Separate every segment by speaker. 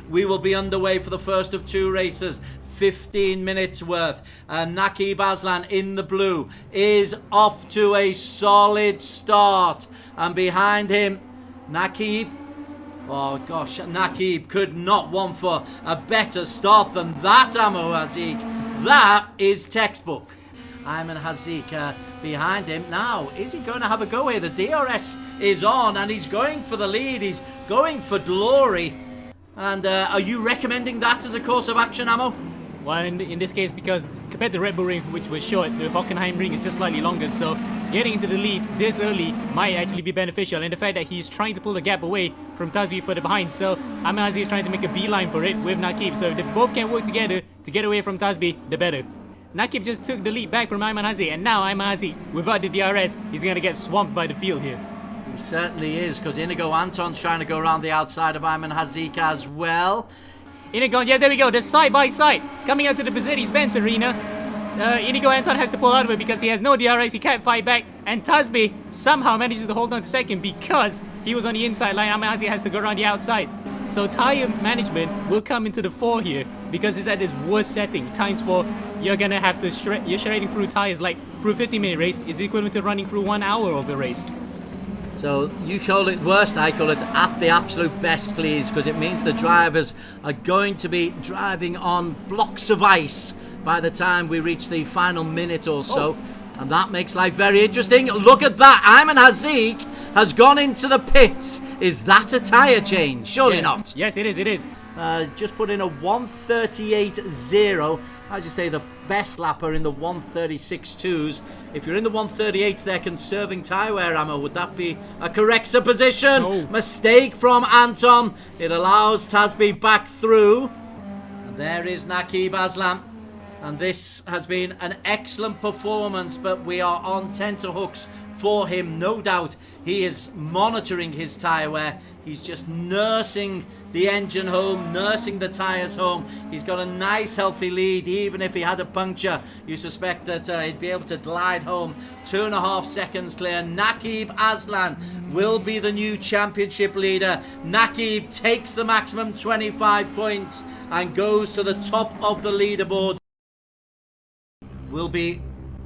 Speaker 1: we will be underway for the first of two races. 15 minutes worth. Naqib Aslan in the blue is off to a solid start. And behind him, Naqib. Oh gosh, Naqib could not want for a better start than that, Amo Hazik. That is textbook. Ayman Hazik behind him. Now, is he going to have a go here? The DRS is on and he's going for the lead. He's going for glory. And are you recommending that as a course of action, Amo?
Speaker 2: Well, in this case, because compared to Red Bull Ring, which was short, the Hockenheimring is just slightly longer, so getting into the lead this early might actually be beneficial. And the fact that he's trying to pull the gap away from Tasbi further behind, so Ayman Hazik is trying to make a beeline for it with Naqib. So if they both can work together to get away from Tasbi, the better. Naqib just took the lead back from Ayman Hazik, and now Ayman Hazik, without the DRS, he's going to get swamped by the field here.
Speaker 1: He certainly is, because Inigo Anton's trying to go around the outside of Ayman Hazik as well.
Speaker 2: Inigo, yeah, there we go. They're side by side. Coming out to the Mercedes-Benz arena. Inigo Anton has to pull out of it because he has no DRS. He can't fight back. And Tasbi somehow manages to hold on to second because he was on the inside line. Ayman Hazik has to go around the outside. So tire management will come into the fore here because it's at its worst setting. Times 4, you're going to have to you're shredding through tires like through a 50-minute race is equivalent to running through 1 hour of a race.
Speaker 1: So you call it worst, I call it at the absolute best, please, because it means the drivers are going to be driving on blocks of ice by the time we reach the final minute or so. And that makes life very interesting. Look at that. Ayman Hazik has gone into the pits. Is that a tyre change? Surely not.
Speaker 2: Yes, it is. It is.
Speaker 1: Just put in a 138.0. As you say, the best lapper in the 136.2s. If you're in the 138s, they're conserving tyre wear ammo. Would that be a correct supposition?
Speaker 2: No.
Speaker 1: Mistake from Anton. It allows Tasbi back through. And there is Naqib Aslan. And this has been an excellent performance, but we are on tenterhooks for him. No doubt he is monitoring his tyre wear. He's just nursing the engine home, nursing the tyres home. He's got a nice healthy lead. Even if he had a puncture, you suspect that he'd be able to glide home. 2.5 seconds clear. Naqib Aslan will be the new championship leader. Naqib takes the maximum 25 points and goes to the top of the leaderboard. Will be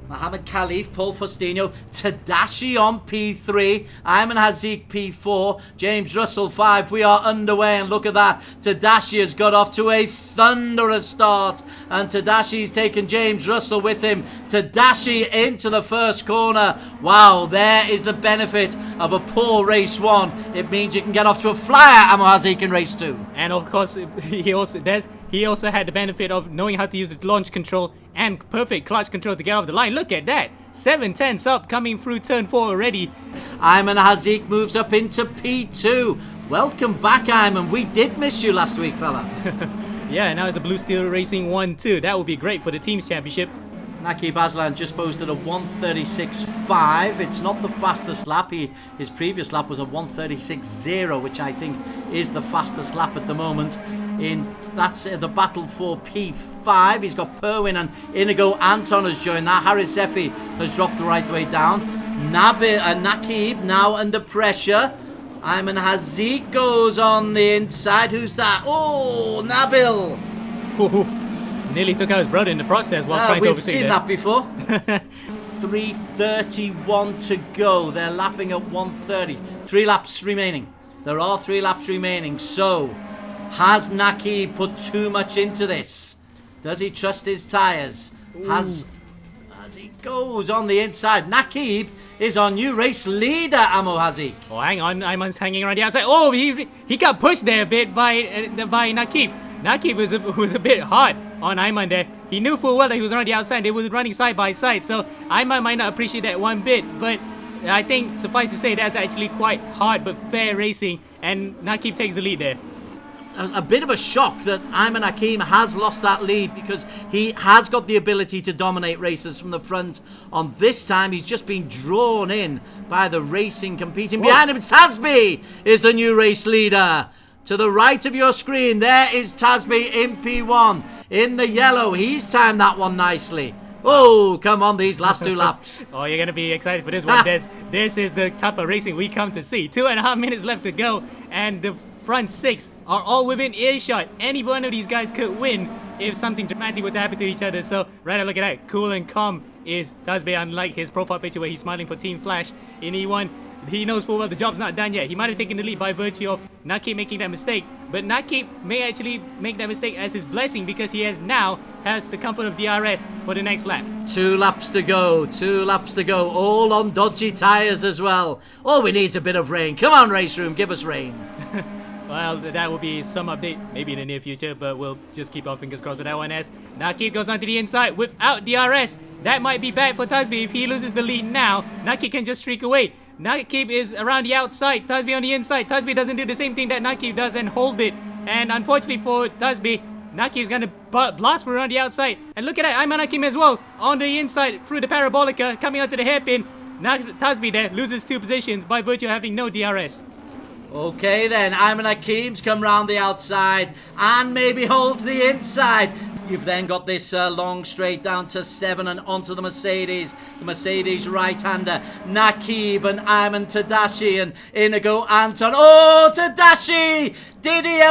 Speaker 1: Mohammed Khalif, Paul Faustino, Tadashi on P3, Ayman Hazik P4, James Russell 5. We are underway, and look at that. Tadashi has got off to a thunderous start, and Tadashi's taken James Russell with him. Tadashi into the first corner. Wow, there is the benefit of a poor race 1. It means you can get off to a flyer, Ayman Hazik, in race 2.
Speaker 2: And of course, he also had the benefit of knowing how to use the launch control and perfect clutch control to get off the line. Look at that. 7/10 up coming through turn 4 already.
Speaker 1: Ayman Hazik moves up into P2. Welcome back, Ayman. We did miss you last week, fella.
Speaker 2: Yeah, now it's a Blue Steel Racing 1-2. That would be great for the team's championship.
Speaker 1: Naqib Aslan just posted a 136.5. It's not the fastest lap. His previous lap was a 136.0, which I think is the fastest lap at the moment. That's the battle for P5. He's got Perwin and Inigo Anton has joined that. Haris Efi has dropped the right way down. Naqib now under pressure. Ayman Hazik goes on the inside. Who's that? Oh, Nabil.
Speaker 2: Nearly took out his brother in the process while trying to overtake.
Speaker 1: We've seen that before. 3:31 to go. They're lapping at 1:30. 3 laps remaining. There are 3 laps remaining. So, has Naqib put too much into this? Does he trust his tyres? As he goes on the inside, Naqib is our new race leader, Amo Hazik.
Speaker 2: Oh, hang on. Ayman's hanging around the outside. Oh, he got pushed there a bit by Naqib. Naqib was a bit hard on Ayman there. He knew full well that he was on the outside. They were running side by side. So Ayman might not appreciate that one bit. But I think, suffice to say, that's actually quite hard but fair racing. And Naqib takes the lead there.
Speaker 1: A bit of a shock that Ayman Hakim has lost that lead because he has got the ability to dominate races from the front. On this time, he's just been drawn in by the racing competing behind him. Tasbi is the new race leader. To the right of your screen, there is Tasbi in P1 in the yellow. He's timed that one nicely. Oh, come on, these last 2 laps.
Speaker 2: Oh, you're going to be excited for this one, Des. This is the type of racing we come to see. 2.5 minutes left to go, and the front 6 are all within earshot. Any one of these guys could win if something dramatic were to happen to each other. So, right now, look at that. Cool and calm is Tasbe, unlike his profile picture where he's smiling for Team Flash in E1. He knows full well the job's not done yet. He might have taken the lead by virtue of Nakib making that mistake, but Nakib may actually make that mistake as his blessing because he has the comfort of DRS for the next lap.
Speaker 1: 2 laps to go, 2 laps to go, all on dodgy tyres as well. All we need is a bit of rain. Come on, race room, give us rain.
Speaker 2: Well, that will be some update maybe in the near future, but we'll just keep our fingers crossed for that one as Nakib goes onto the inside without DRS. That might be bad for Tasbe. If he loses the lead now, Nakib can just streak away. Nakib is around the outside, Tasbe on the inside. Tasbe doesn't do the same thing that Nakib does and hold it. And unfortunately for Tasbe, Nakib's gonna blast for around the outside. And look at that, Ayman Hakim as well on the inside through the parabolica, coming out to the hairpin. Tasbe there loses 2 positions by virtue of having no DRS.
Speaker 1: Okay then, Ayman Hakim's come round the outside and maybe holds the inside. You've then got this long straight down to 7 and onto the Mercedes right-hander, Nakib and Ayman Tadashi, and Inigo Anton. Oh, Tadashi!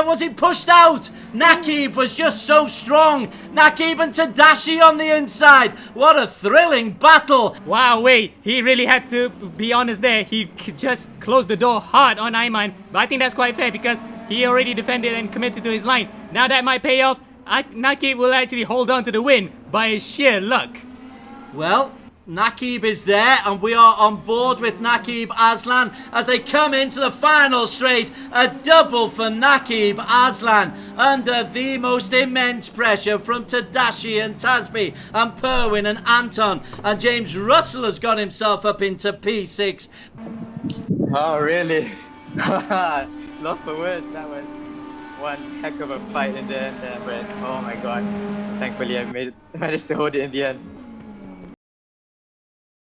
Speaker 1: Was he pushed out? Nakib was just so strong. Nakib and Tadashi on the inside. What a thrilling battle.
Speaker 2: Wow, wait, he really had to be honest there. He just closed the door hard on Ayman, but I think that's quite fair because he already defended and committed to his line. Now that might pay off. Nakib will actually hold on to the win by sheer luck.
Speaker 1: Well, Nakib is there and we are on board with Nakib Aslan as they come into the final straight. A double for Nakib Aslan under the most immense pressure from Tadashi and Tasbe and Perwin and Anton, and James Russell has got himself up into P6.
Speaker 3: Oh, really? Lost for words. That was one heck of a fight in the end there, but oh my god, thankfully I managed to hold it in the end.